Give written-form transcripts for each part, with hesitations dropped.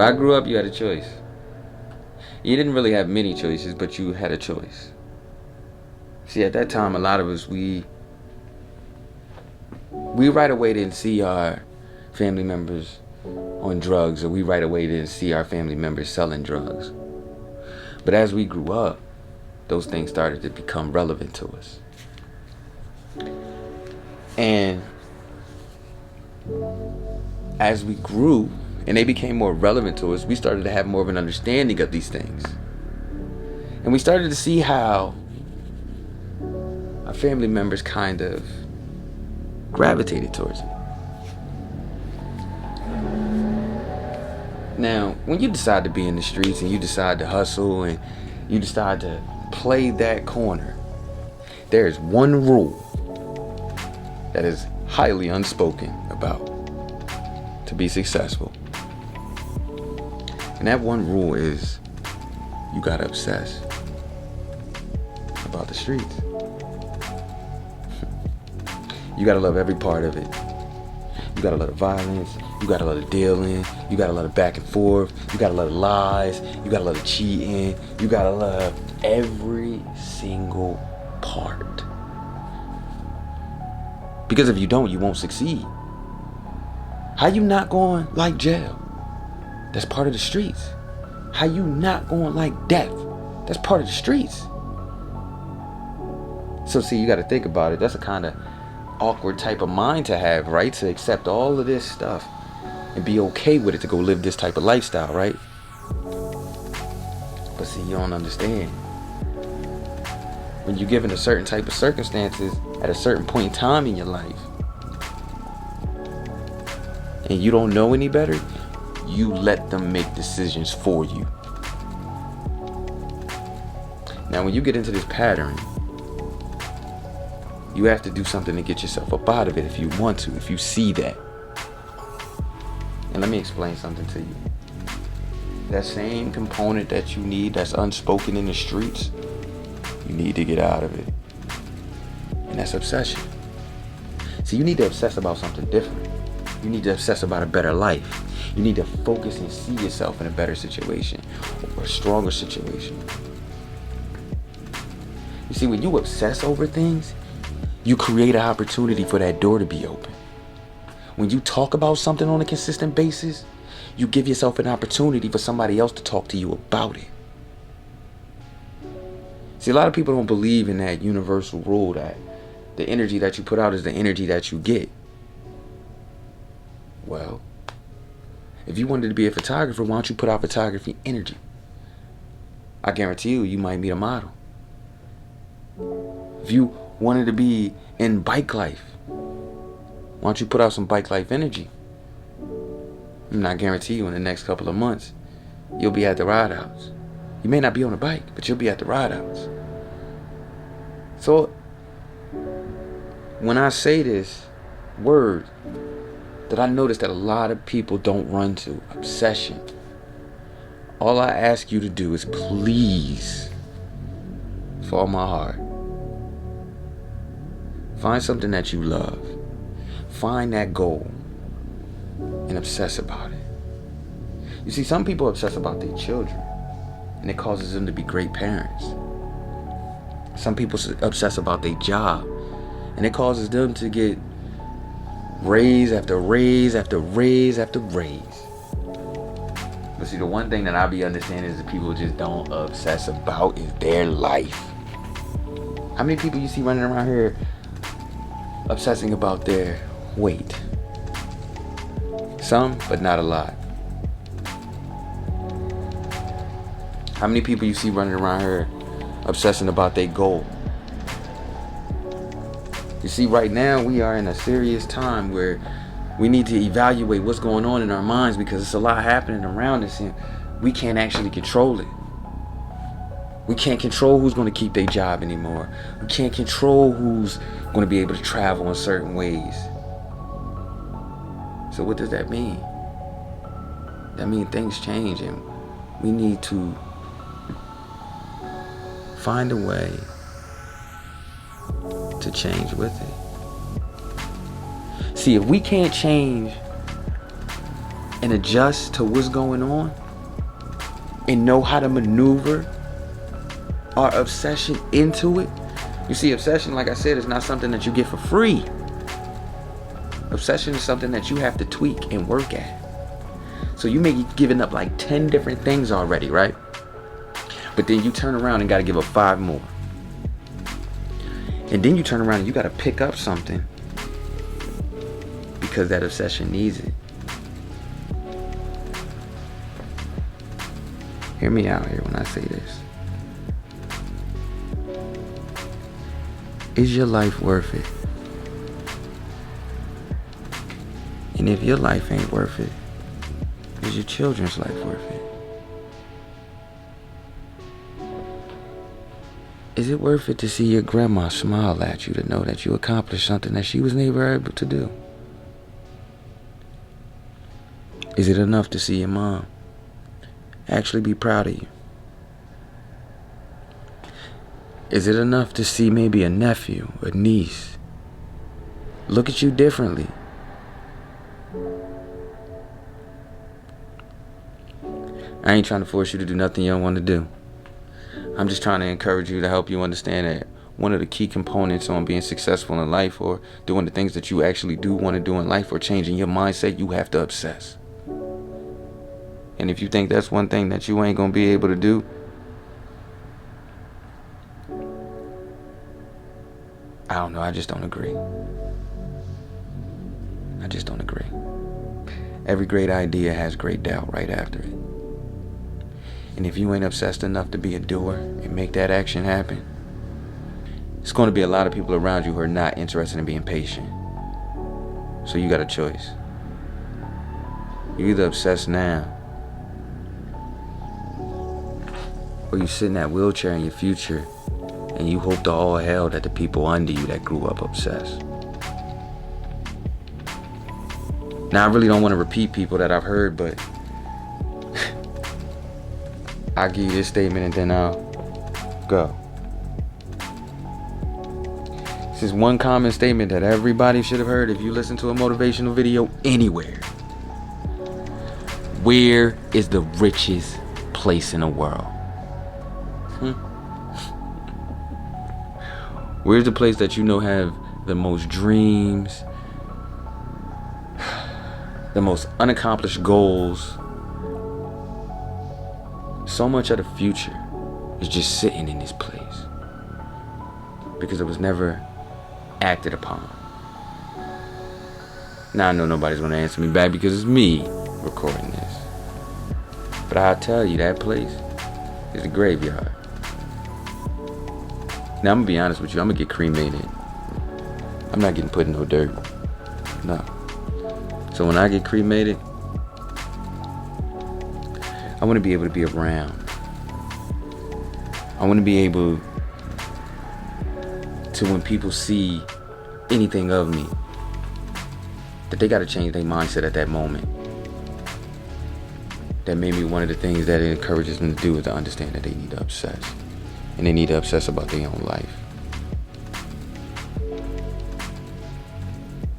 I grew up, you had a choice. You didn't really have many choices, but you had a choice. See, at that time, a lot of us, we right away didn't see our family members on drugs, or we right away didn't see our family members selling drugs. But as we grew up, those things started to become relevant to us. And as we grew and they became more relevant to us, we started to have more of an understanding of these things. And we started to see how our family members kind of gravitated towards it. Now, when you decide to be in the streets and you decide to hustle and you decide to play that corner, there is one rule that is highly unspoken about to be successful. And that one rule is you gotta obsess about the streets. You gotta love every part of it. You gotta love the violence. You gotta love the dealing. You gotta love the back and forth. You gotta love the lies. You gotta love the cheating. You gotta love every single part. Because if you don't, you won't succeed. How you not going like jail? That's part of the streets. How you not going like death? That's part of the streets. So see, you got to think about it. That's a kind of awkward type of mind to have, right? To accept all of this stuff and be okay with it, to go live this type of lifestyle, right? But see, you don't understand. When you're given a certain type of circumstances at a certain point in time in your life, and you don't know any better, you let them make decisions for you. Now, when you get into this pattern, you have to do something to get yourself up out of it if you want to, if you see that. And let me explain something to you. That same component that you need that's unspoken in the streets, you need to get out of it. And that's obsession. See, you need to obsess about something different. You need to obsess about a better life. You need to focus and see yourself in a better situation or a stronger situation. You see, when you obsess over things, you create an opportunity for that door to be open. When you talk about something on a consistent basis, you give yourself an opportunity for somebody else to talk to you about it. See, a lot of people don't believe in that universal rule that the energy that you put out is the energy that you get. Well, if you wanted to be a photographer, why don't you put out photography energy? I guarantee you, you might meet a model. If you wanted to be in bike life, why don't you put out some bike life energy? And I guarantee you, in the next couple of months, you'll be at the ride outs. You may not be on a bike, but you'll be at the ride outs. So, when I say this word that I noticed that a lot of people don't run to, obsession, all I ask you to do is please, for all my heart, find something that you love. Find that goal and obsess about it. You see, some people obsess about their children, and it causes them to be great parents. Some people obsess about their job, and it causes them to get raise after raise after raise after raise. But see, the one thing that I be understanding is that people just don't obsess about is their life. How many people you see running around here obsessing about their weight? Some, but not a lot. How many people you see running around here obsessing about their goal? You see, right now we are in a serious time where we need to evaluate what's going on in our minds, because it's a lot happening around us and we can't actually control it. We can't control who's going to keep their job anymore. We can't control who's going to be able to travel in certain ways. So what does that mean? That means things change, and we need to find a way to change with it. See, if we can't change and adjust to what's going on and know how to maneuver our obsession into it. You see, obsession, like I said, is not something that you get for free. Obsession is something that you have to tweak and work at. So you may be giving up like 10 different things already, right? But then you turn around and got to give up 5 more. And then you turn around and you got to pick up something because that obsession needs it. Hear me out here when I say this. Is your life worth it? And if your life ain't worth it, is your children's life worth it? Is it worth it to see your grandma smile at you to know that you accomplished something that she was never able to do? Is it enough to see your mom actually be proud of you? Is it enough to see maybe a nephew, a niece look at you differently? I ain't trying to force you to do nothing you don't want to do. I'm just trying to encourage you to help you understand that one of the key components on being successful in life, or doing the things that you actually do want to do in life, or changing your mindset, you have to obsess. And if you think that's one thing that you ain't gonna be able to do, I don't know, I just don't agree. I just don't agree. Every great idea has great doubt right after it. And if you ain't obsessed enough to be a doer and make that action happen, it's going to be a lot of people around you who are not interested in being patient. So you got a choice. You either obsess now, or you sit in that wheelchair in your future and you hope to all hell that the people under you that grew up obsessed. Now, I really don't want to repeat people that I've heard, but I'll give you this statement and then I'll go. This is one common statement that everybody should have heard if you listen to a motivational video anywhere. Where is the richest place in the world? Where's the place that you know have the most dreams, the most unaccomplished goals? So much of the future is just sitting in this place because it was never acted upon. Now I know nobody's gonna answer me back because it's me recording this. But I'll tell you, that place is the graveyard. Now I'm gonna be honest with you, I'm gonna get cremated. I'm not getting put in no dirt. No. So when I get cremated, I want to be able to be around. I want to be able to, when people see anything of me, that they got to change their mindset at that moment. That made me one of the things that it encourages them to do is to understand that they need to obsess. And they need to obsess about their own life.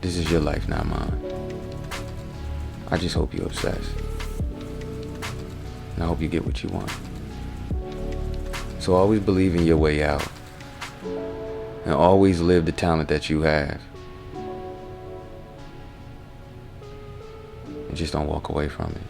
This is your life, not mine. I just hope you obsess. And I hope you get what you want. So always believe in your way out. And always live the talent that you have. And just don't walk away from it.